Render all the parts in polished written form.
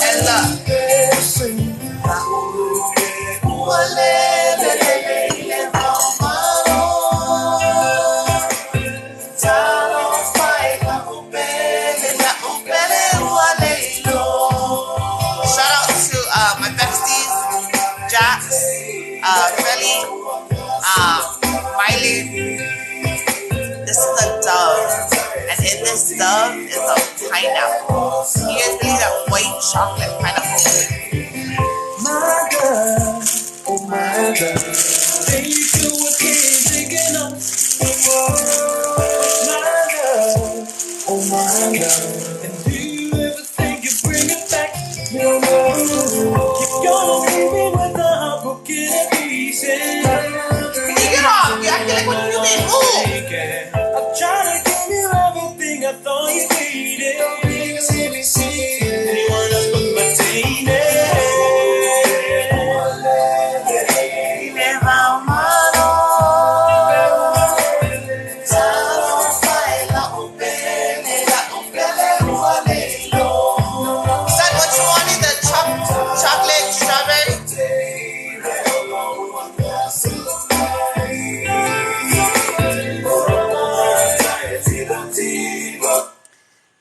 And look. Shout out to my besties, Jax, Felly, Miley. This is a dove, and in this dove is a pineapple. You guys believe that white chocolate pineapple? My God, oh my God, take me to a king taking off. My God, oh my God, and do you ever think you bring it back? No, no, keep going, baby, with the heart broken pieces. Can you get off? You acting like what you mean? Ooh. I'm trying to give you everything I thought you needed. Anyone else but my dating.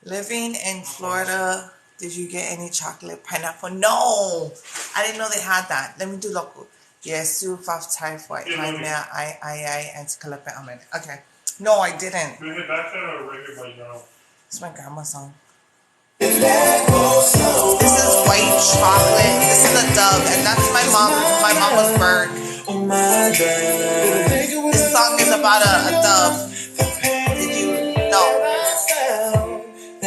Living in Florida, did you get any chocolate pineapple? No, I didn't know they had that. Let me do local. Yes, Sue Faf Thai White. My man, I, and Kalepe Amen. Okay. No, I didn't. Bring it back or ring it right now? It's my grandma's song. This is white chocolate. This is a dove, and that's my mama's bird. This song is about a dove. Did you know? I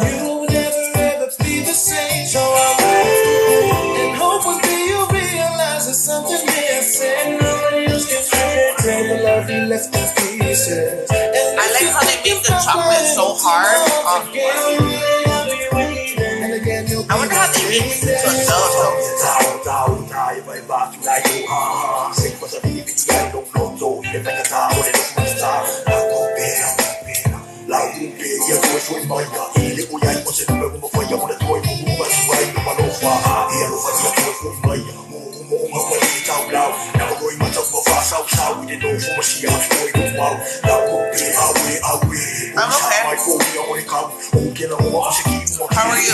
knew we'd never ever be the same. So I wait and hope one day you'll realize there's something missing. Nobody else can take the love you left in pieces. I like how they make the chocolate so hard. I wonder how they make this into a dove though. I'm okay. How are you?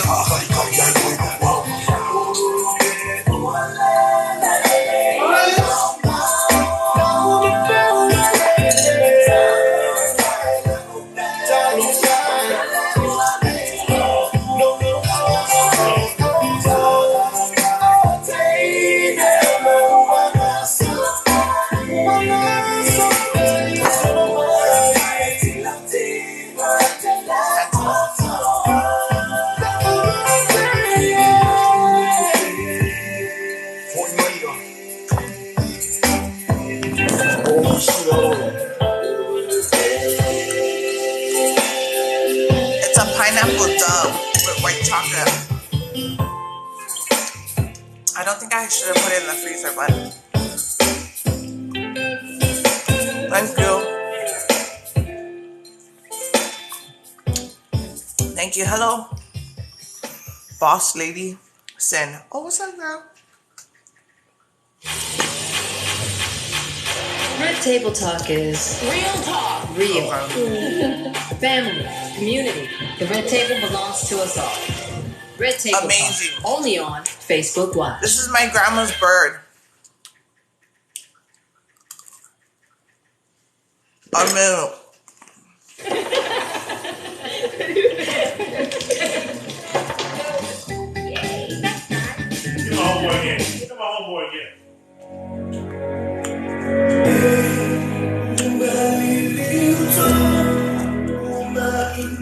It's a pineapple dove with white chocolate. I don't think I should have put it in the freezer, but thank you. Thank you. Hello, boss lady. Sin. Oh, what's up, girl? Red Table Talk is real talk. Real. Family, community. The Red Table belongs to us all. Red Table Amazing. Talk. Only on Facebook Live. This is my grandma's bird. Amen. Get my homeboy again. Get my homeboy again.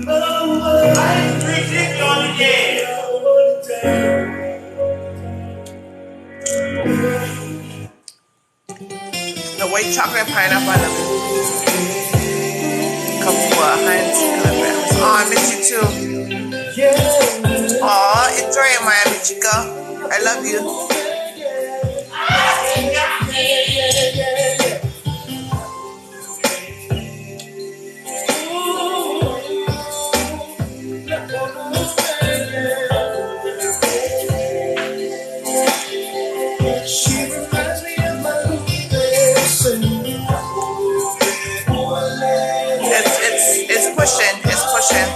I ain't 360 on the game. The white chocolate pineapple, I love it. Couple of hands. Oh, I miss you too. Oh, enjoy it, Miami Chica. I love you. pushing. It's pushing.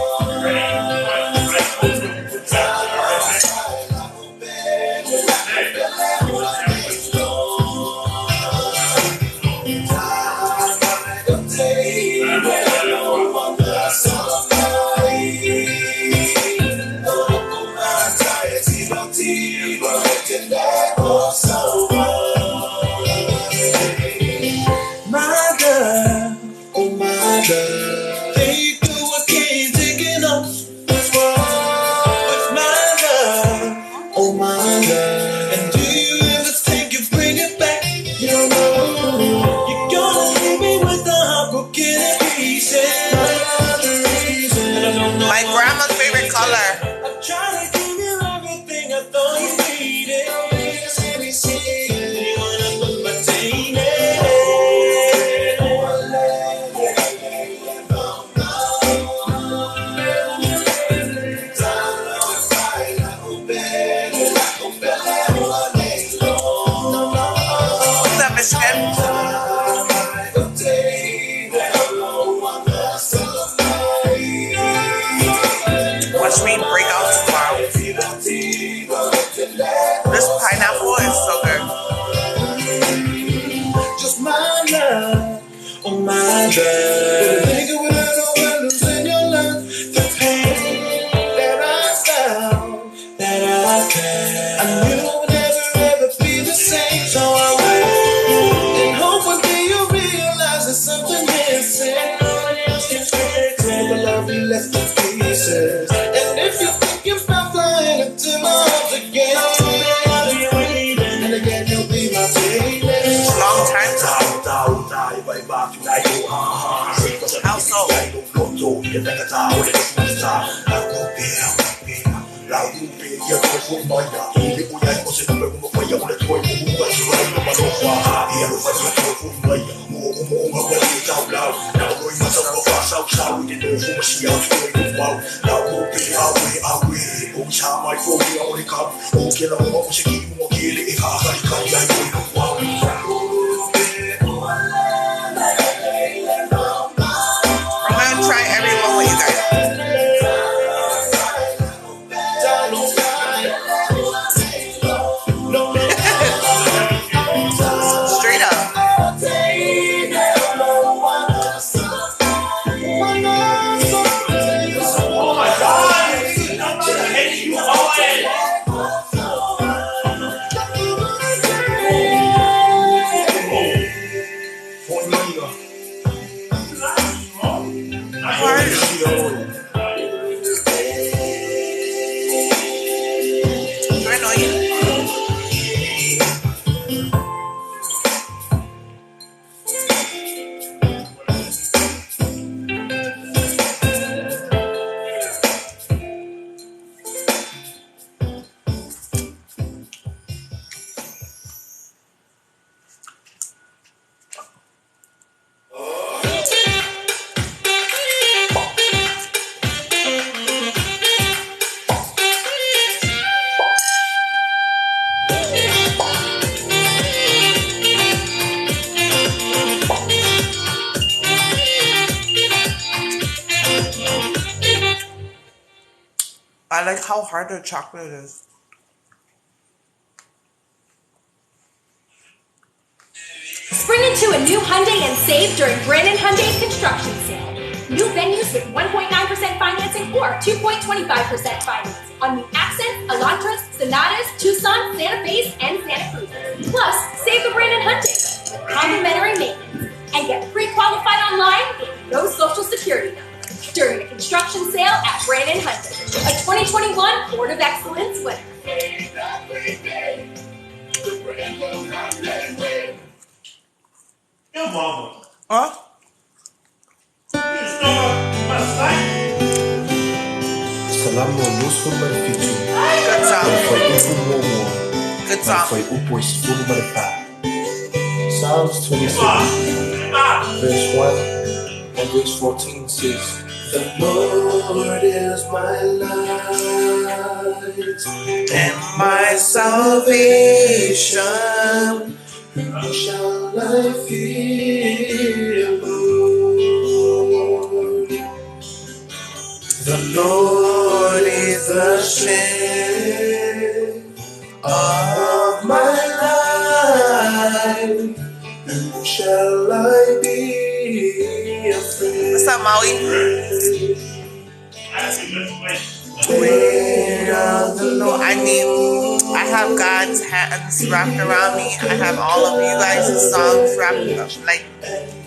My girl, oh my girl, they do a king taking off with my love, oh my girl. And do you ever think you bring it back? You know you're gonna leave me with the heart broken in pieces. Another reason, and I don't know My grandma's favorite color. I'm trying to give you everything I thought you needed. You wanna put my taint in. What's up, Michigan? Watch me break out tomorrow. This pineapple is so good. Just my love, oh my love. Think of it all losing your love. The pain that I felt, that I felt. I knew it would never ever be the same. So I wait and hope one day you'll realize there's something missing. No one else can fix it. The love you left in pieces. And if you're thinking about flying into my arms again, I'll be waiting. And again, you'll be my baby. Long time. How so? I'm gonna try everyone with you guys. Straight up. Oh my God! I'm gonna hate you all in. How are you? Do I know you? I like how hard the chocolate is. Spring into a new Hyundai and save during Brandon Hyundai's construction sale. New venues with 1.9% financing or 2.25% financing on new Accents, Elantras, Sonatas, Tucson, Santa Fe's, and Santa Cruz. Plus, save the Brandon Hyundai with complimentary maintenance and get pre-qualified online with no social security number during the construction sale at Brandon Hyundai, a 2021 Board of Excellence winner. Your mama. Huh? You stole my site. Salamu nusu marafiki. Good song. Foi upo momo. Good song. Foi upo esfuru marafá. Psalms 26, verse 1 and verse 14 says, The Lord is my light And my salvation. Who shall I fear, Lord? Lord is the strength of my life. Who shall I be afraid? What's up, Maui? Wait on the Lord. I have God's hands wrapped around me. I have all of you guys' songs wrapped up. Like,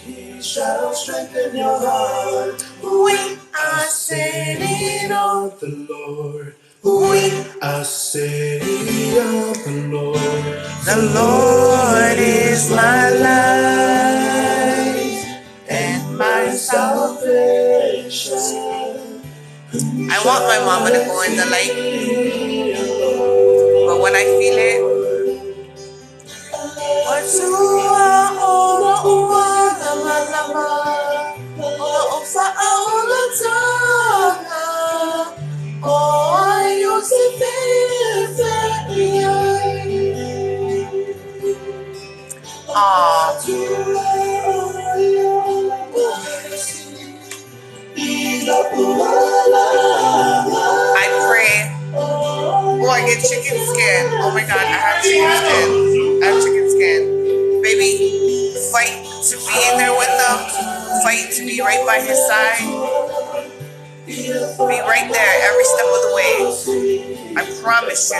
He shall strengthen your heart. We are sitting on the Lord. We are sitting on the Lord. The Lord is my life and my salvation. I want my mama to go in the light, but when I feel it, I pray. Oh, I get chicken skin. Oh my God, I have chicken skin. I have chicken skin. Baby, fight to be in there with them. Fight to be right by his side. Be right there every step of the way. I promise you,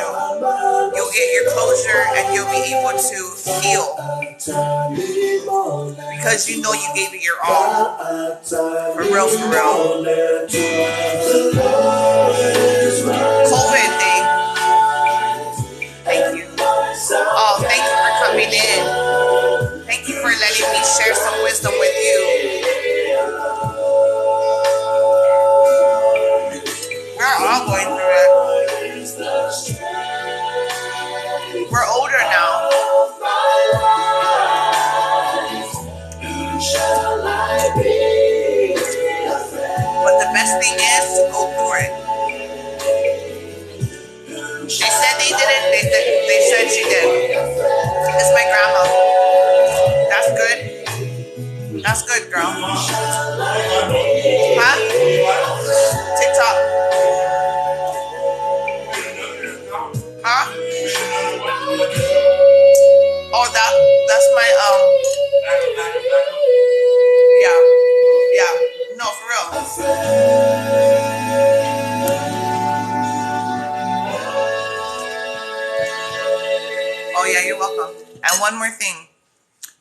you'll get your closure and you'll be able to heal. Because you know you gave it your all. For real, for real. COVID thing. Thank you. Oh, thank you for coming in. Thank you for letting me share some wisdom with you. We're all going through it. We're older now. But the best thing is to go through it. She said they did it. They said she did. It's my grandma. That's good. That's good, girl. Huh? TikTok. Huh? Oh, that's my yeah. No, for real. Oh yeah, you're welcome. And one more thing.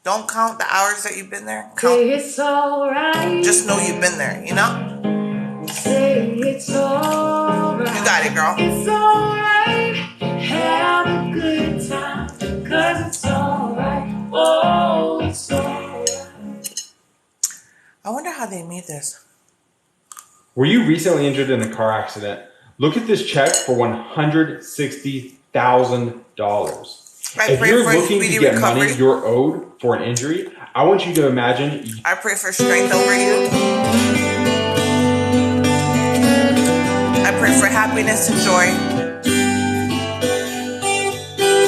Don't count the hours that you've been there. Count. It's alright. Just know you've been there, you know? Say it's alright. You got it, girl. It's alright. Have a good time. Cause it's alright. Oh, it's alright. I wonder how they made this. Were you recently injured in a car accident? Look at this check for $160,000. If you're looking to get money you're owed for an injury, I want you to imagine. I pray for strength over you. I pray for happiness and joy.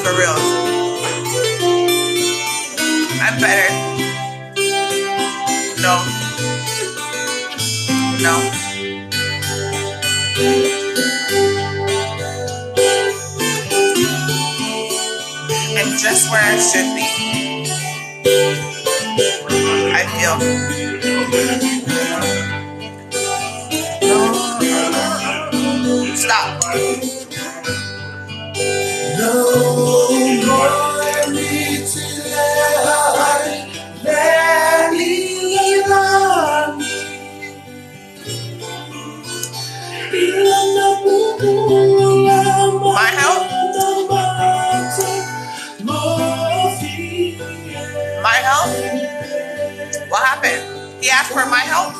For real. I'm better. No. And just where I should be. I feel. Stop. No more need to let me love me. My help? My help? What happened? He asked for my help?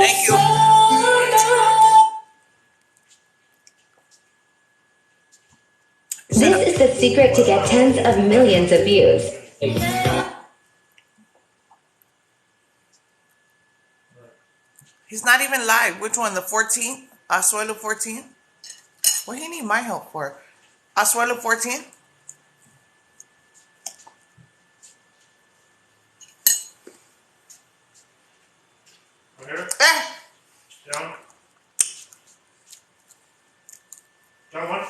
Thank you. This is the secret to get tens of millions of views. He's not even live. Which one? The 14th? Asuelo 14? What do you need my help for? Asuelo 14? Okay. Down. Down one.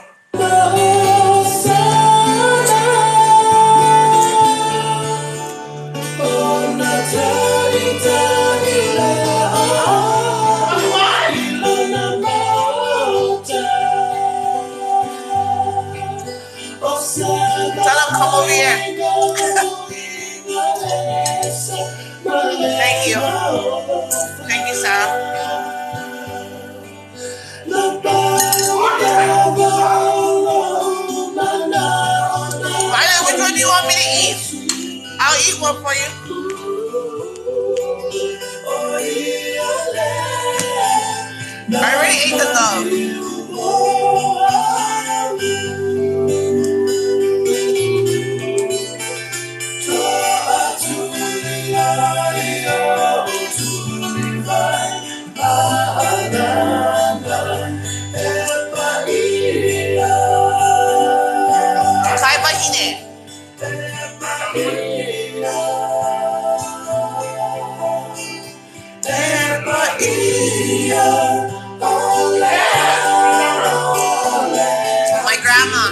Tell him come over here. Thank you. Thank you, Sarah. Violet, which one do you want me to eat? I'll eat one for you. I already ate the dove. Kai Bahine. My grandma.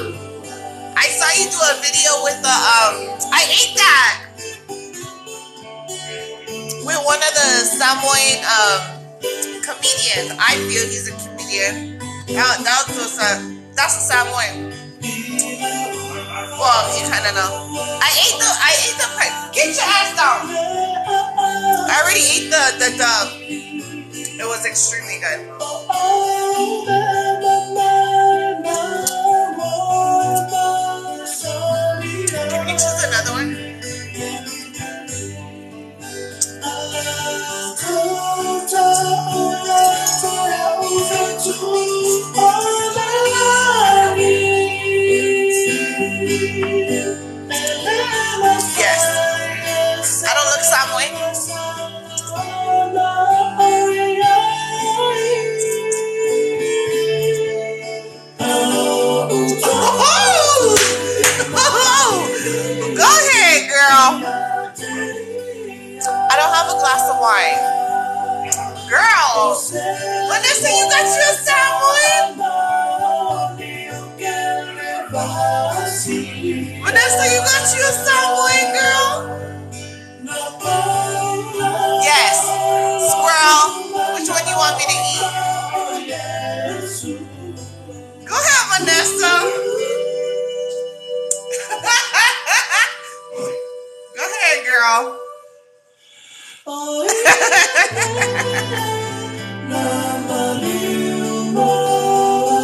I saw you do a video with the I ate that with one of the Samoan comedians. I feel he's a comedian. That's a Samoan. Well, you kind of know. I ate the. Get your ass down. I already ate the dove. It was extremely good. Can you choose another one? Yes. I don't look Samoan. Go ahead, girl. I don't have a glass of wine. Girl. Vanessa, you got you a Samoan? Vanessa, you got you a Samoan, girl? Yes. Squirrel. Which one you want me to eat? Go ahead, Vanessa. Go ahead, girl.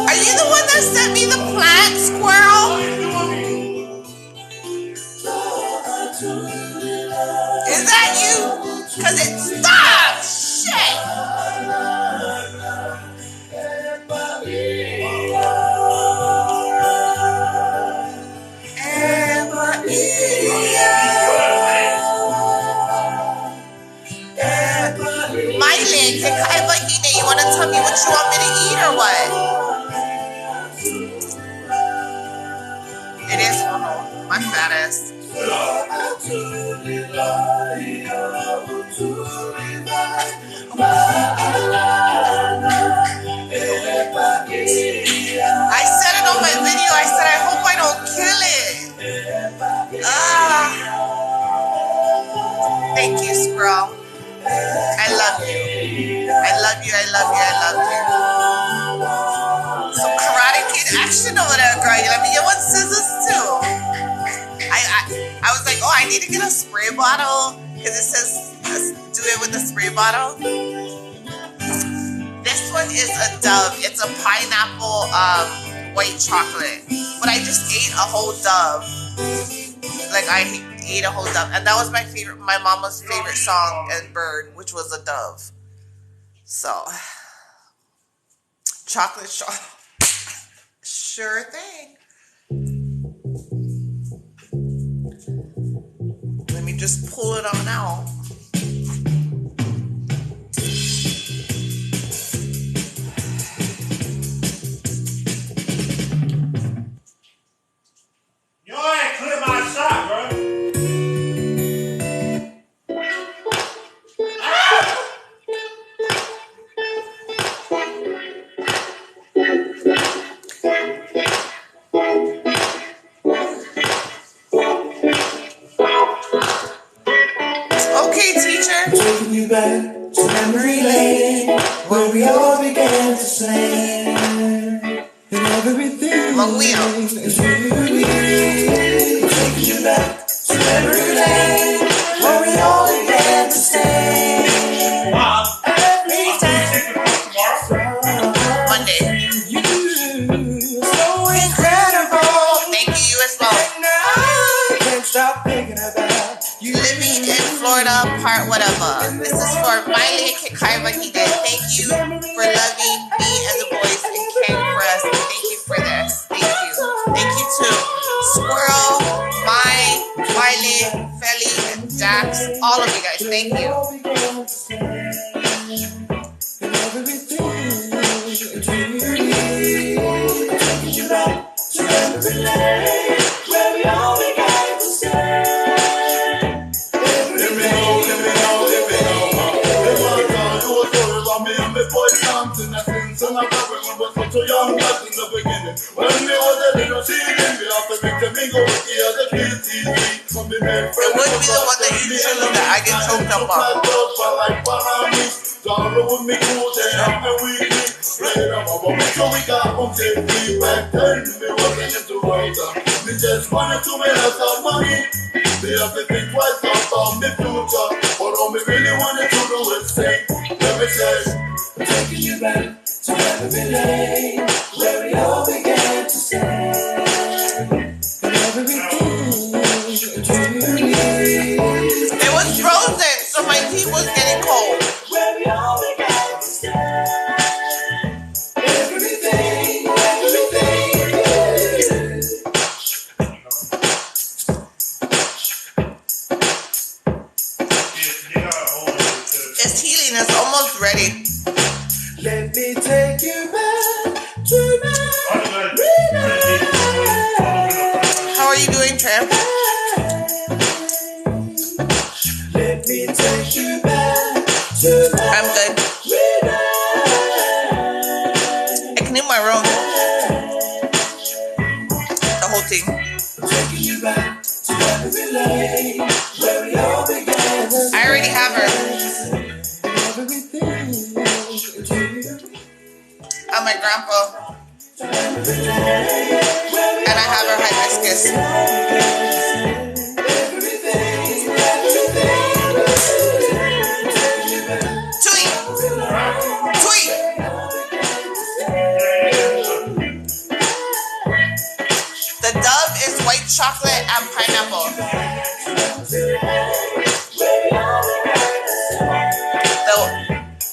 Are you the one that sent me the plant, squirrel? Is that you? Cause it stopped. Shit. Mylan, you want to tell me what you want me to eat or what? It is my fat ass. I said it on my video. I said I hope I don't kill it. Thank you, Squirrel. I love you. I love you. I love you. I love you. Some Karate Kid action over there, girl. Let me get one scissors too. I was like, oh, I need to get a spray bottle because it says do it with a spray bottle. This one is a Dove. It's a pineapple white chocolate. But I just ate a whole Dove. Like I ate a whole Dove, and that was my favorite, my mama's favorite song and bird, which was a dove. So, chocolate sure thing. Let me just pull it on out. Taking you back to memory lane, where we all began to sing, and everything is really. Taking you back to memory lane, where we all began to sing. Every time. Monday. You so incredible. Thank you, you as well. And I can't stop thinking about you. Living in Florida, part whatever. This is for Miley Kikaiva. He did. Thank you for loving me and the boys and caring for us. And thank you for this. Thank you. Thank you to Squirrel, Miley, Felly, and Dax. All of you guys. Thank you. And everything is really. Taking you back to memory lane, where we all began to stay. So young back in the beginning, when me was a little seedling, we have to make the mingo with the other kids easy. From the men, It would be the one that you choose that I get choked up on. Sorrow with me cool down and weekly. Right up on me, so we got from safety back then. Me wasn't into writer. Me just wanted to make us some money. Me have to think twice about me future. But all me really wanted to do is sing. Let me say, Taking you back to memory lane, where we all began to say, and everything is really. It was frozen, so my tea was getting cold. Where we all began to say, everything. It's healing. It's almost ready. Let me take you back to memory lane. How are you doing, Tramp? Let me take you back to I'm good. I cleaned my room. The whole thing. Taking you back to memory lane, where we all began. I already have her. Everything is I'm my grandpa. And I have her hibiscus. Tui! Tui! The dove is white chocolate and pineapple.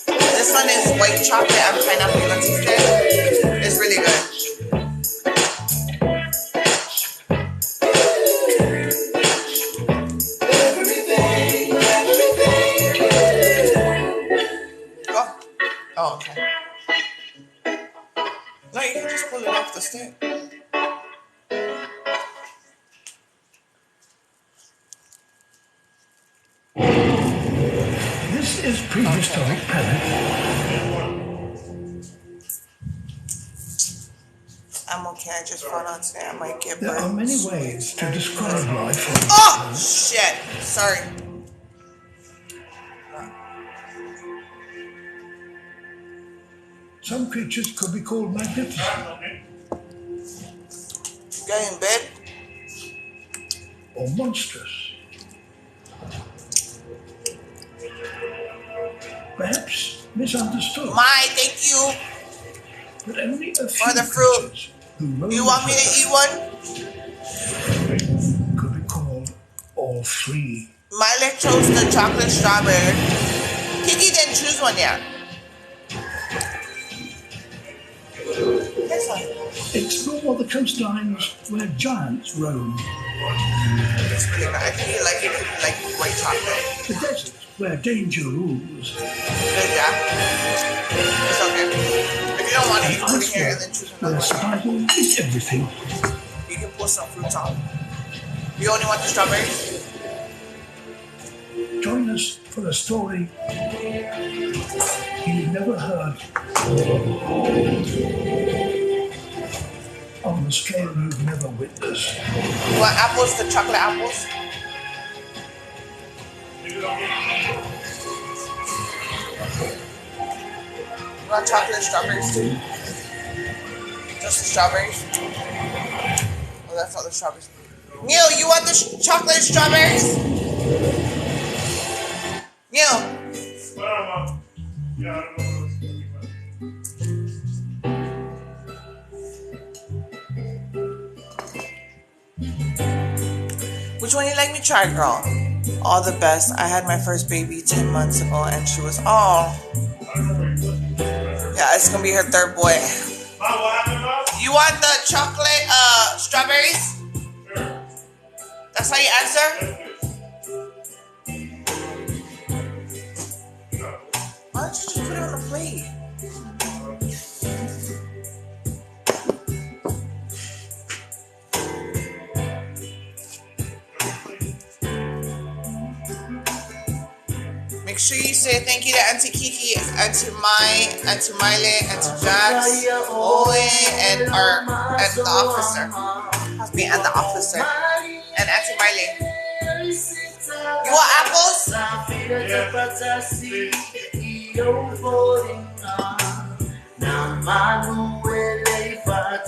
This one is white chocolate and pineapple. You want to taste it? It's really good. Oh, okay. No, you can just pull it off the stick. This is prehistoric palate. I'm okay. I just found out today I might get There are burnt. many ways to describe life. Oh, shit. Sorry. Some creatures could be called magnificent Get in bed. or monstrous. Perhaps misunderstood. Thank you But only a few for the fruit. creatures who roam You want me to eat one? could be called all three. Miley chose the chocolate strawberry. Kiki didn't choose one yet. This one. Explore the coastlines where giants roam. It's really good. I feel like it could be like white chocolate. The desert where danger rules. Good, yeah. It's okay. If you don't want it, you can put it here and then choose another Where one. survival is everything. You can put some fruits on. You only want the strawberries? Join us for a story you never heard. On the scale you've never witnessed. You want apples, the chocolate apples? want chocolate strawberries too? Just the strawberries? Oh, that's all the strawberries. Neil, you want the chocolate strawberries? Neil. Yeah, I don't know. Which one you like me try, girl? All the best. I had my first baby 10 months ago and she was yeah, it's gonna be her third boy. You want the chocolate strawberries? Sure. That's how you answer? Why don't you just put it on the plate? Make sure you say thank you to Auntie Kiki, Auntie Mai, Auntie Miley, Auntie Jax, Owen, and the officer. Me and the officer. And Auntie Miley. You want apples?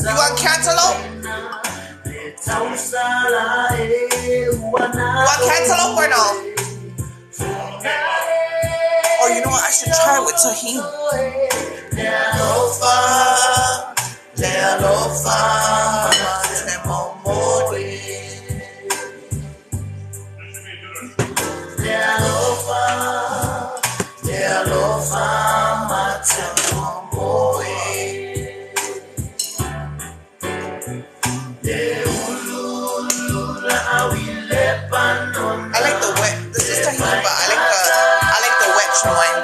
You want cantaloupe? You want cantaloupe or no? Oh, you know what? I should try it with tahini. I like the wet. This is tahini, but I like the wet one.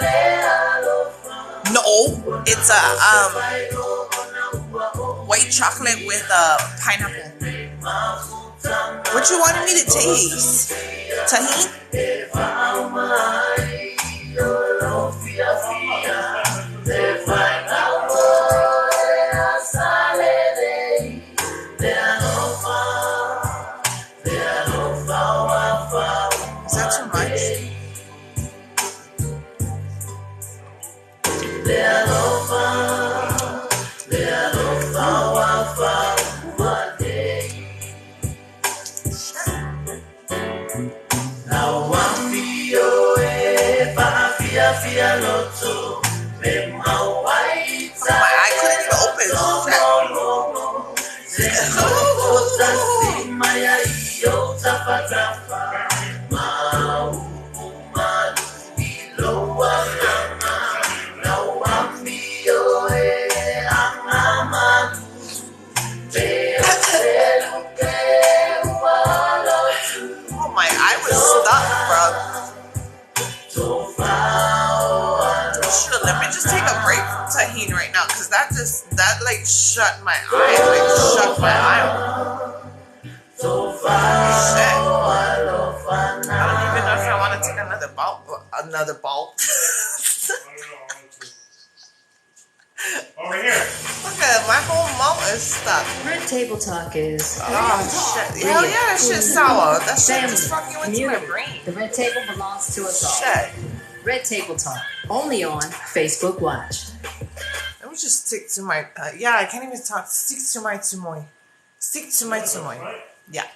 No, it's a white chocolate with pineapple. What you wanted me to taste? Tahini? Is that too much? I couldn't even open Oh my, I was stuck, bro. Let me just take a break from tahini right now, because that like shut my eye, shut my eye. Shit. I don't even know if I want to take another bulk. Over here. Look at my whole mouth is stuck. Red Table Talk is Oh shit. Hell yeah, that shit's sour. That shit family, just fucking went to my community. brain. The Red Table belongs to us all. Shit. Red Table Talk, only on Facebook Watch. Let me just stick to my, yeah, I can't even talk. Stick to my tumoy. Stick to my tumoy. Yeah.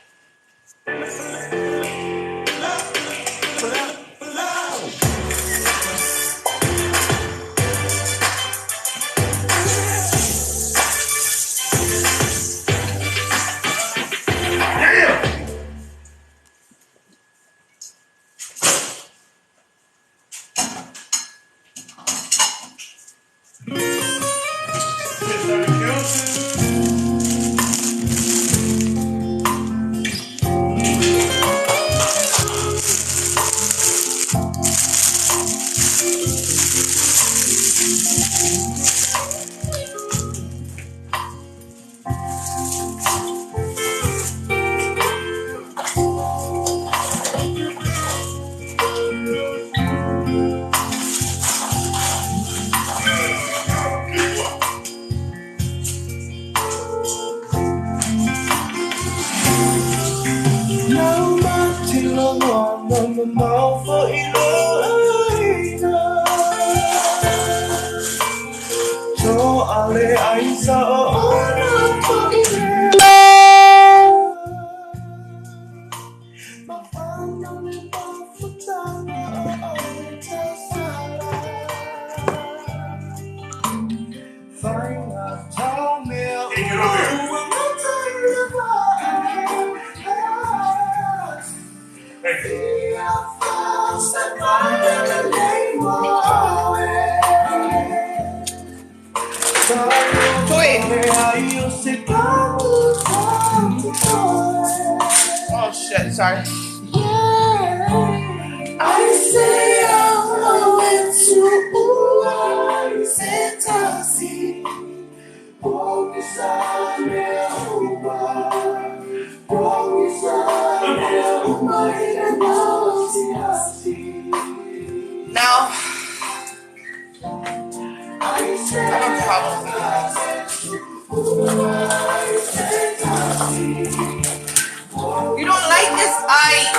Now my till I'm on my mouth for Sorry. I say I'm going to fantasy. Now, I have a problem with this. You don't like this ice.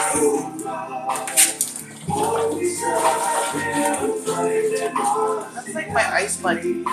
That's like my ice buddy.